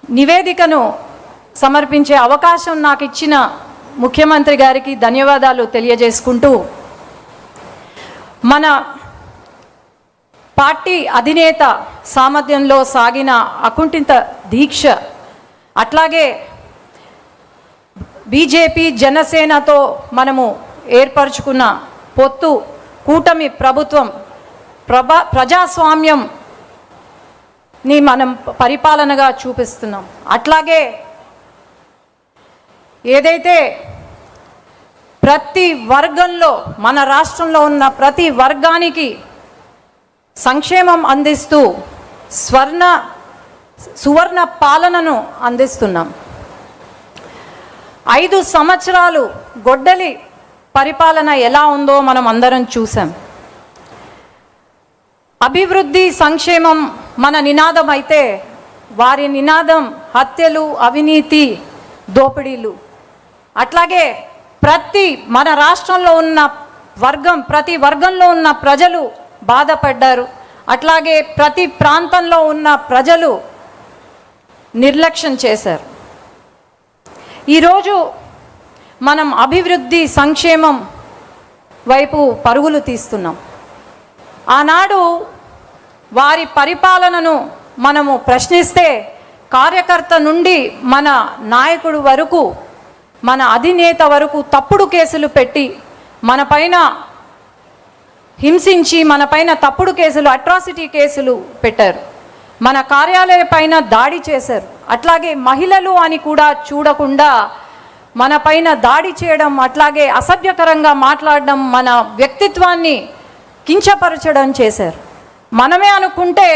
నివేదికను సమర్పించే అవకాశం నాకు ఇచ్చిన ముఖ్యమంత్రి గారికి ధన్యవాదాలు తెలియజేసుకుంటూ, మన పార్టీ అధినేత సామర్థ్యంలో సాగిన అకుంఠిత దీక్ష, అట్లాగే బీజేపీ జనసేనతో మనము ఏర్పరచుకున్న పొత్తు, కూటమి ప్రభుత్వం, ప్రజాస్వామ్యంని మనం పరిపాలనగా చూపిస్తున్నాం. అట్లాగే ఏదైతే ప్రతి వర్గంలో, మన రాష్ట్రంలో ఉన్న ప్రతి వర్గానికి సంక్షేమం అందిస్తూ సువర్ణ పాలనను అందిస్తున్నాం. 5 సంవత్సరాలు గొడ్డలి పరిపాలన ఎలా ఉందో మనం అందరం చూసాం. అభివృద్ధి, సంక్షేమం మన నినాదం అయితే వారి నినాదం హత్యలు, అవినీతి, దోపిడీలు. అట్లాగే మన రాష్ట్రంలో ఉన్న ప్రతి వర్గంలో ఉన్న ప్రజలు బాధపడ్డారు. అట్లాగే ప్రతి ప్రాంతంలో ఉన్న ప్రజలు నిర్లక్ష్యం చేశారు. ఈరోజు మనం అభివృద్ధి, సంక్షేమం వైపు పరుగులు తీస్తున్నాం. ఆనాడు వారి పరిపాలనను మనము ప్రశ్నిస్తే కార్యకర్త నుండి మన నాయకుడు వరకు, మన అధినేత వరకు తప్పుడు కేసులు పెట్టి మన పైన హింసించి, మన పైన తప్పుడు కేసులు, అట్రాసిటీ కేసులు పెట్టారు. మన కార్యాలయ పైన దాడి చేశారు. అట్లాగే మహిళలు అని కూడా చూడకుండా మన పైన దాడి చేయడం, అట్లాగే అసభ్యకరంగా మాట్లాడడం, మన వ్యక్తిత్వాన్ని కించపరచడం చేశారు. మనమే అనుకుంటే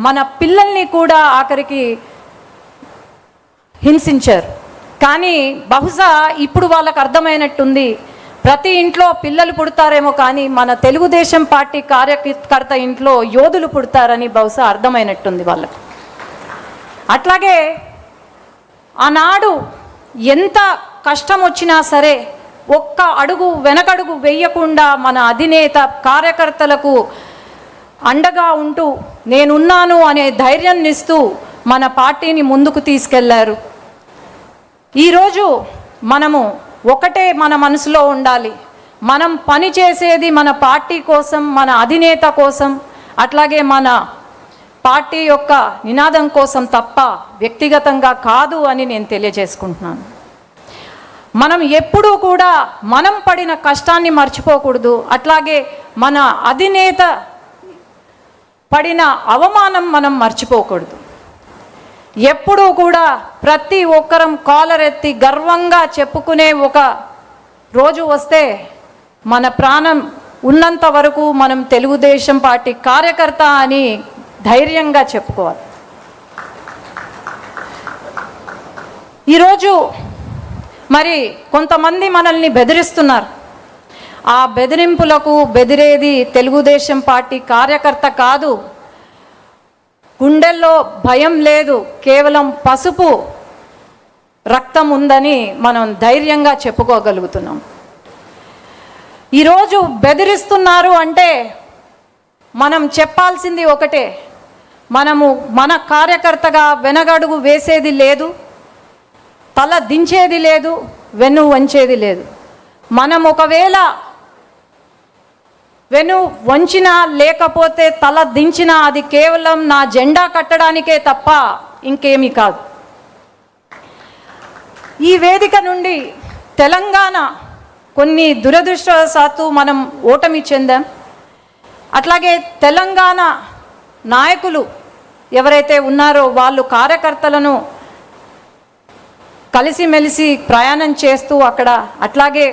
మన పిల్లల్ని కూడా ఆఖరికి హింసించారు. కానీ బహుశా ఇప్పుడు వాళ్ళకు అర్థమైనట్టుంది, ప్రతి ఇంట్లో పిల్లలు పుడతారేమో కానీ మన తెలుగుదేశం పార్టీ కార్యకర్త ఇంట్లో యోధులు పుడతారని బహుశా అర్థమైనట్టుంది వాళ్ళకు. అట్లాగే ఆనాడు ఎంత కష్టం వచ్చినా సరే ఒక్క అడుగు వెనకడుగు వేయకుండా మన అధినేత కార్యకర్తలకు అండగా ఉంటూ నేనున్నాను అనే ధైర్యాన్ని ఇస్తూ మన పార్టీని ముందుకు తీసుకెళ్లారు. ఈరోజు మనము ఒకటే మన మనసులో ఉండాలి, మనం పని చేసేది మన పార్టీ కోసం, మన అధినేత కోసం, అట్లాగే మన పార్టీ యొక్క నినాదం కోసం తప్ప వ్యక్తిగతంగా కాదు అని నేను తెలియజేసుకుంటున్నాను. మనం ఎప్పుడూ కూడా మనం పడిన కష్టాన్ని మర్చిపోకూడదు. అట్లాగే మన అధినేత పడిన అవమానం మనం మర్చిపోకూడదు. ఎప్పుడూ కూడా ప్రతి ఒక్కరం కాలరెత్తి గర్వంగా చెప్పుకునే ఒక రోజు వస్తే, మన ప్రాణం ఉన్నంత వరకు మనం తెలుగుదేశం పార్టీ కార్యకర్త అని ధైర్యంగా చెప్పుకోవాలి. ఈరోజు మరి కొంతమంది మనల్ని బెదిరిస్తున్నారు. ఆ బెదిరింపులకు బెదిరేది తెలుగుదేశం పార్టీ కార్యకర్త కాదు. గుండెల్లో భయం లేదు, కేవలం పసుపు రక్తం ఉందని మనం ధైర్యంగా చెప్పుకోగలుగుతున్నాం. ఈరోజు బెదిరిస్తున్నారు అంటే మనం చెప్పాల్సింది ఒకటే, మనము మన కార్యకర్తగా వెనగడుగు వేసేది లేదు, తల దించేది లేదు, వెన్ను వంచేది లేదు. మనం ఒకవేళ వెను వంచినా లేకపోతే తల దించినా అది కేవలం నా జెండా కట్టడానికే తప్ప ఇంకేమీ కాదు. ఈ వేదిక నుండి తెలంగాణ కొన్ని దురదృష్టవశాత్తు మనం ఓటమి చెందాం. అట్లాగే తెలంగాణ నాయకులు ఎవరైతే ఉన్నారో వాళ్ళు కార్యకర్తలను కలిసిమెలిసి ప్రయాణం చేస్తూ అక్కడ, అట్లాగే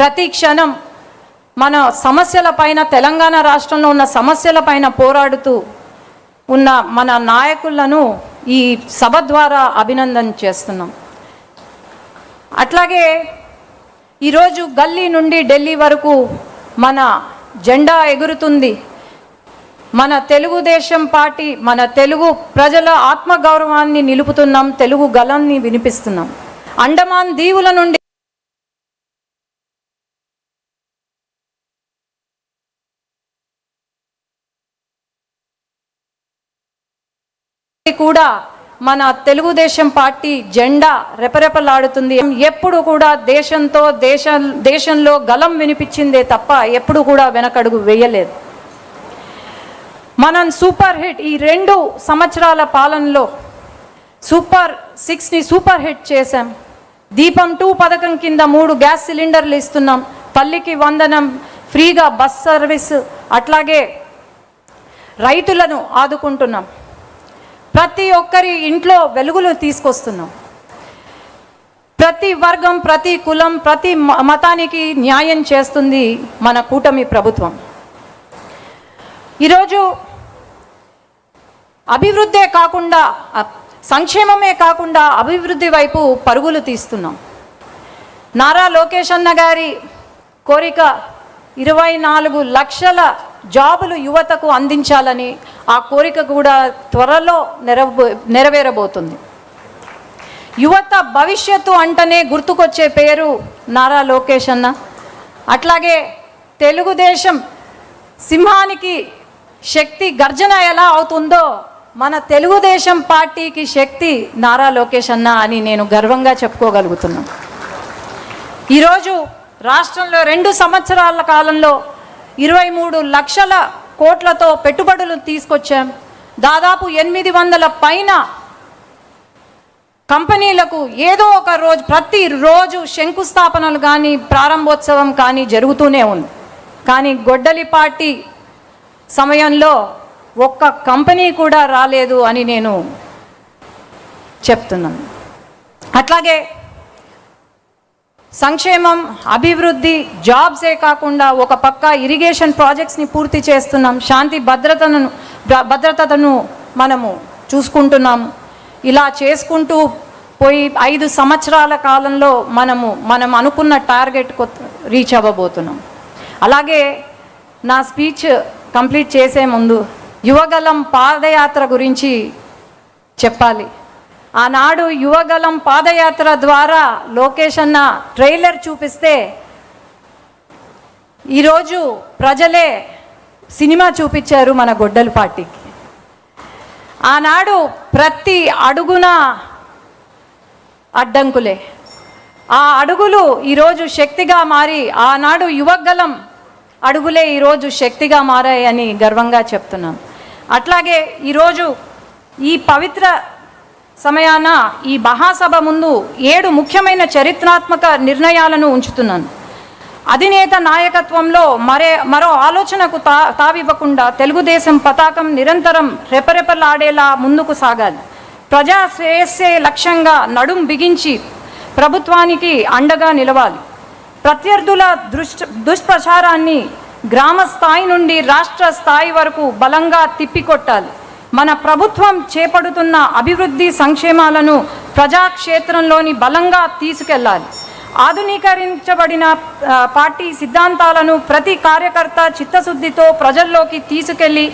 ప్రతి క్షణం మన సమస్యల పైన, తెలంగాణ రాష్ట్రంలో ఉన్న సమస్యల పైన పోరాడుతూ ఉన్న మన నాయకులను ఈ సభ ద్వారా అభినందన చేస్తున్నాం. అట్లాగే ఈరోజు గల్లీ నుండి ఢిల్లీ వరకు మన జెండా ఎగురుతుంది. మన తెలుగుదేశం పార్టీ, మన తెలుగు ప్రజల ఆత్మగౌరవాన్ని నిలుపుతున్నాం, తెలుగు గళాన్ని వినిపిస్తున్నాం. అండమాన్ దీవుల నుండి కూడా మన తెలుగుదేశం పార్టీ జెండా రెపరెపలాడుతుంది. ఎప్పుడు కూడా దేశంలో గలం వినిపించిందే తప్ప ఎప్పుడు కూడా వెనకడుగు వేయలేదు. మనం సూపర్ హిట్ ఈ 2 సంవత్సరాల పాలనలో సూపర్ 6ని సూపర్ హిట్ చేశాం. దీపం 2 పథకం కింద 3 గ్యాస్ సిలిండర్లు ఇస్తున్నాం. తల్లికి వందనం, ఫ్రీగా బస్ సర్వీస్, అట్లాగే రైతులను ఆదుకుంటున్నాం. ప్రతి ఒక్కరి ఇంట్లో వెలుగులు తీసుకొస్తున్నాం. ప్రతి వర్గం, ప్రతి కులం, ప్రతి మతానికి న్యాయం చేస్తుంది మన కూటమి ప్రభుత్వం. ఈరోజు అభివృద్ధే కాకుండా, సంక్షేమమే కాకుండా అభివృద్ధి వైపు పరుగులు తీస్తున్నాం. నారా లోకేష్ అన్న గారి కోరిక 24 లక్షల జాబులు యువతకు అందించాలని, ఆ కోరిక కూడా త్వరలో నెరవేరబోతుంది. యువత భవిష్యత్తు అంటేనే గుర్తుకొచ్చే పేరు నారా లోకేష్ అన్న. అట్లాగే తెలుగుదేశం సింహానికి శక్తి గర్జన ఎలా అవుతుందో మన తెలుగుదేశం పార్టీకి శక్తి నారా లోకేష్ అన్న అని నేను గర్వంగా చెప్పుకోగలుగుతున్నాను. ఈరోజు రాష్ట్రంలో 2 సంవత్సరాల కాలంలో 23 లక్షల కోట్లతో పెట్టుబడులు తీసుకొచ్చాం. దాదాపు 800 పైన కంపెనీలకు ఏదో ఒక రోజు, ప్రతిరోజు శంకుస్థాపనలు కానీ ప్రారంభోత్సవం కానీ జరుగుతూనే ఉంది. కానీ గొడ్డలి పార్టీ సమయంలో ఒక్క కంపెనీ కూడా రాలేదు అని నేను చెప్తున్నాను. అట్లాగే సంక్షేమం, అభివృద్ధి, జాబ్సే కాకుండా ఒక పక్క ఇరిగేషన్ ప్రాజెక్ట్స్ని పూర్తి చేస్తున్నాం. శాంతి భద్రతను మనము చూసుకుంటున్నాము. ఇలా చేసుకుంటూ పోయి 5 సంవత్సరాల కాలంలో మనం అనుకున్న టార్గెట్ రీచ్ అవ్వబోతున్నాం. అలాగే నా స్పీచ్ కంప్లీట్ చేసే ముందు యువగలం పాదయాత్ర గురించి చెప్పాలి. ఆనాడు యువగలం పాదయాత్ర ద్వారా లోకేష్ అన్న ట్రైలర్ చూపిస్తే ఈరోజు ప్రజలే సినిమా చూపించారు మన గొడ్డలి పార్టీకి. ఆనాడు ప్రతి అడుగున అడ్డంకులే, ఆ అడుగులు ఈరోజు శక్తిగా మారి, ఆనాడు యువగలం అడుగులే ఈరోజు శక్తిగా మారాయని గర్వంగా చెప్తున్నాను. అట్లాగే ఈరోజు ఈ పవిత్ర సమయాన ఈ మహాసభ ముందు 7 ముఖ్యమైన చరిత్రాత్మక నిర్ణయాలను ఉంచుతున్నాను. అధినేత నాయకత్వంలో మరో ఆలోచనకు తావివ్వకుండా తెలుగుదేశం పతాకం నిరంతరం రెపరెపలాడేలా ముందుకు సాగాలి. ప్రజా శ్రేయస్సే లక్ష్యంగా నడుం బిగించి ప్రభుత్వానికి అండగా నిలవాలి. ప్రత్యర్థుల దుష్ప్రచారాన్ని గ్రామ స్థాయి నుండి రాష్ట్ర స్థాయి వరకు బలంగా తిప్పికొట్టాలి. మన ప్రభుత్వం చేపడుతున్న అభివృద్ధి సంక్షేమాలను ప్రజాక్షేత్రంలోని బలంగా తీసుకెళ్లాలి. ఆధునీకరించబడిన పార్టీ సిద్ధాంతాలను ప్రతి కార్యకర్త చిత్తశుద్ధితో ప్రజల్లోకి తీసుకెళ్లి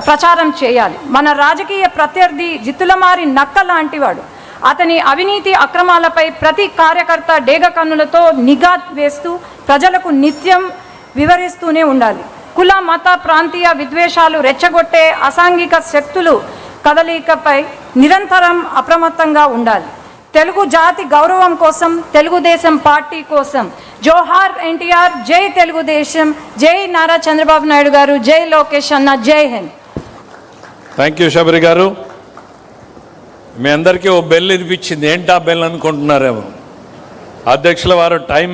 ప్రచారం చేయాలి. మన రాజకీయ ప్రత్యర్థి జిత్తులమారి నక్క లాంటివాడు. అతని అవినీతి అక్రమాలపై ప్రతి కార్యకర్త డేగ కన్నులతో నిఘా వేస్తూ ప్రజలకు నిత్యం వివరిస్తూనే ఉండాలి. కుల, మత, ప్రాంతీయ విద్వేషాలు రెచ్చగొట్టే అసాంఘిక శక్తులు కదలికపై నిరంతరం అప్రమత్తంగా ఉండాలి. తెలుగు జాతి గౌరవం కోసం, తెలుగుదేశం పార్టీ కోసం జోహార్ ఎన్టీఆర్, జై తెలుగుదేశం, జై నారా చంద్రబాబు నాయుడు గారు, జై లోకేష్ అన్న, జై హింద్. థ్యాంక్ యూ శబరి గారు. మీ అందరికీ ఓ బెల్ వినిపించింది. ఏంటా బెల్ అనుకుంటున్నారేమో. అధ్యక్షుల వారు టైం